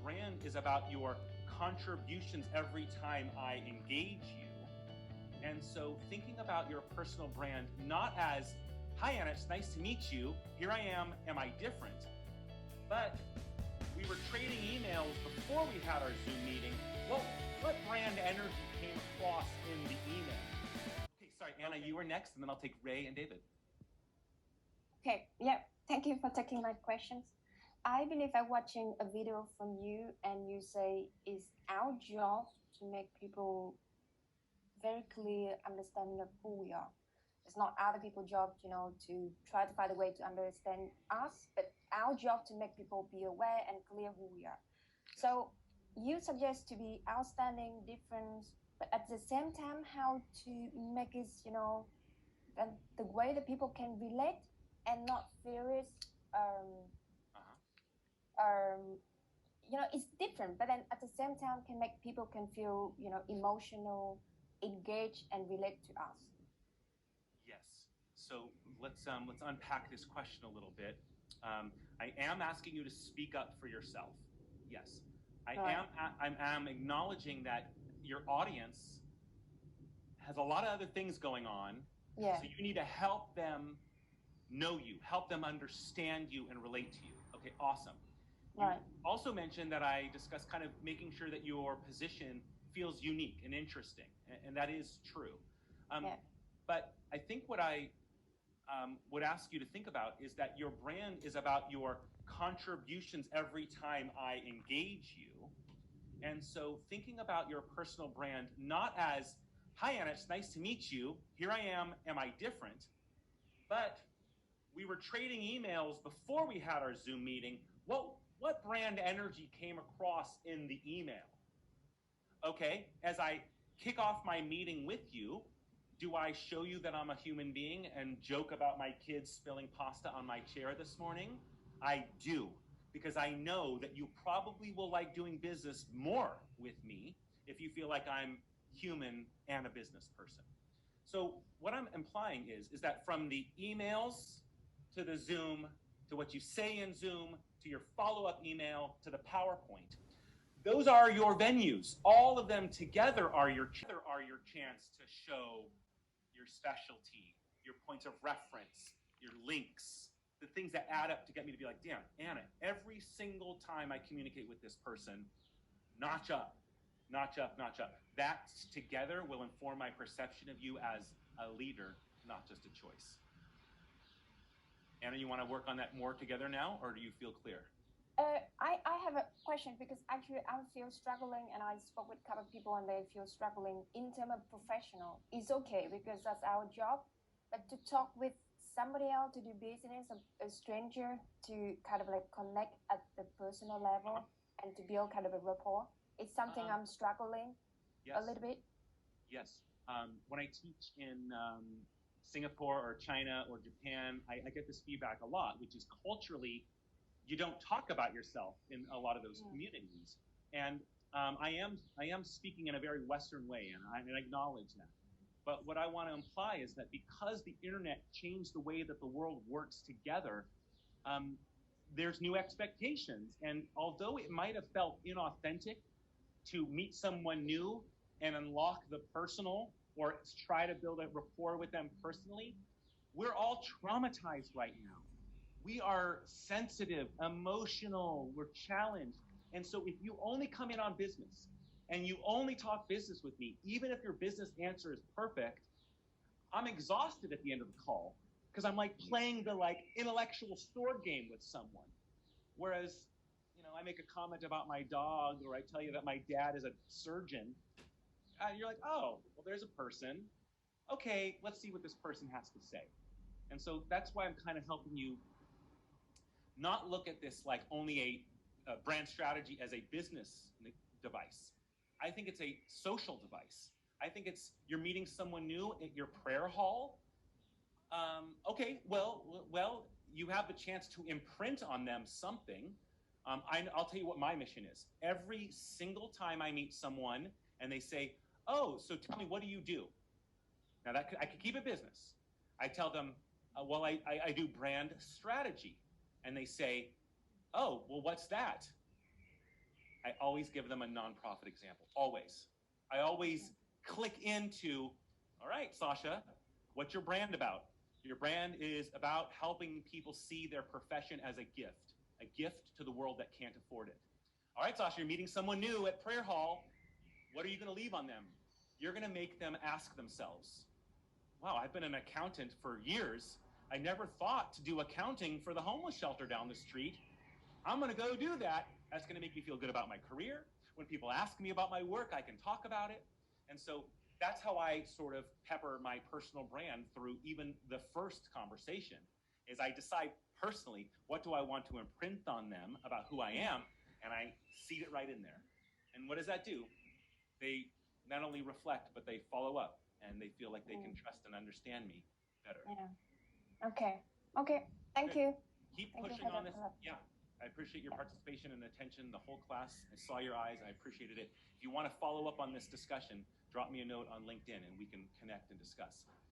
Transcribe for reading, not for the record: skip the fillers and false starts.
brand is about your contributions every time I engage you. And so thinking about your personal brand not as, hi Anna, it's nice to meet you, here I am I different? But we were trading emails before we had our Zoom meeting. What brand energy came across in the email? Okay, sorry, Anna, you were next, and then I'll take Ray and David. Okay, yeah, thank you for taking my questions. I believe I'm watching a video from you and you say it's our job to make people very clear understanding of who we are. It's not other people's job, to try to find a way to understand us, but our job to make people be aware and clear who we are. So you suggest to be outstanding, different, but at the same time, how to make it, the way that people can relate and not feel it, it's different, but then at the same time can make people can feel, emotional, engaged, and relate to us. Yes. So let's unpack this question a little bit. I am asking you to speak up for yourself. Yes. I'm acknowledging that your audience has a lot of other things going on. Yeah. So you need to help them know you, help them understand you and relate to you. Okay, awesome. Right. You also mentioned that I discussed kind of making sure that your position feels unique and interesting, and that is true. But I think what I would ask you to think about is that your brand is about your contributions every time I engage you. And so thinking about your personal brand not as, hi Anna, it's nice to meet you, here I am I different? But we were trading emails before we had our Zoom meeting. What brand energy came across in the email? Okay, as I kick off my meeting with you, do I show you that I'm a human being and joke about my kids spilling pasta on my chair this morning? I do, because I know that you probably will like doing business more with me if you feel like I'm human and a business person. So what I'm implying is that from the emails to the Zoom, to what you say in Zoom, to your follow-up email, to the PowerPoint, those are your venues. All of them together are your chance to show your specialty, your points of reference, your links, the things that add up to get me to be like, damn, Anna, every single time I communicate with this person, notch up, notch up, notch up. That together will inform my perception of you as a leader, not just a choice. Anna, you want to work on that more together now, or do you feel clear? I have a question, because actually I feel struggling, and I spoke with a couple of people and they feel struggling in terms of professional. It's okay because that's our job, but to talk with somebody else, to do business, a stranger, to kind of like connect at the personal level and to build kind of a rapport, it's something I'm struggling a little bit. Yes. When I teach in Singapore or China or Japan, I get this feedback a lot, which is culturally, you don't talk about yourself in a lot of those communities. And I am speaking in a very Western way, and I acknowledge that. But what I want to imply is that because the internet changed the way that the world works together, there's new expectations. And although it might have felt inauthentic to meet someone new and unlock the personal or try to build a rapport with them personally, we're all traumatized right now. We are sensitive, emotional, we're challenged. And so if you only come in on business and you only talk business with me, even if your business answer is perfect, I'm exhausted at the end of the call because I'm like playing the intellectual sword game with someone. Whereas, I make a comment about my dog, or I tell you that my dad is a surgeon, and you're like, oh, well, there's a person. Okay, let's see what this person has to say. And so that's why I'm kind of helping you not look at this like only a brand strategy as a business device. I think it's a social device. I think it's you're meeting someone new at your prayer hall. Okay, well, you have the chance to imprint on them something. I'll tell you what my mission is. Every single time I meet someone and they say, oh, so tell me, what do you do? Now I could keep it business. I tell them, well, I do brand strategy. And they say, oh, well, what's that? I always give them a nonprofit example. Always. I always click into, all right, Sasha, what's your brand about? Your brand is about helping people see their profession as a gift to the world that can't afford it. All right, Sasha, you're meeting someone new at prayer hall. What are you going to leave on them? You're going to make them ask themselves, wow, I've been an accountant for years. I never thought to do accounting for the homeless shelter down the street. I'm going to go do that. That's going to make me feel good about my career. When people ask me about my work, I can talk about it. And so that's how I sort of pepper my personal brand through even the first conversation, is I decide personally, what do I want to imprint on them about who I am? And I seed it right in there. And what does that do? They not only reflect, but they follow up, and they feel like they can trust and understand me better. Yeah. Okay. Thank you. Keep pushing on this. Yeah. I appreciate your participation and attention the whole class. I saw your eyes. I appreciated it. If you want to follow up on this discussion, drop me a note on LinkedIn and we can connect and discuss.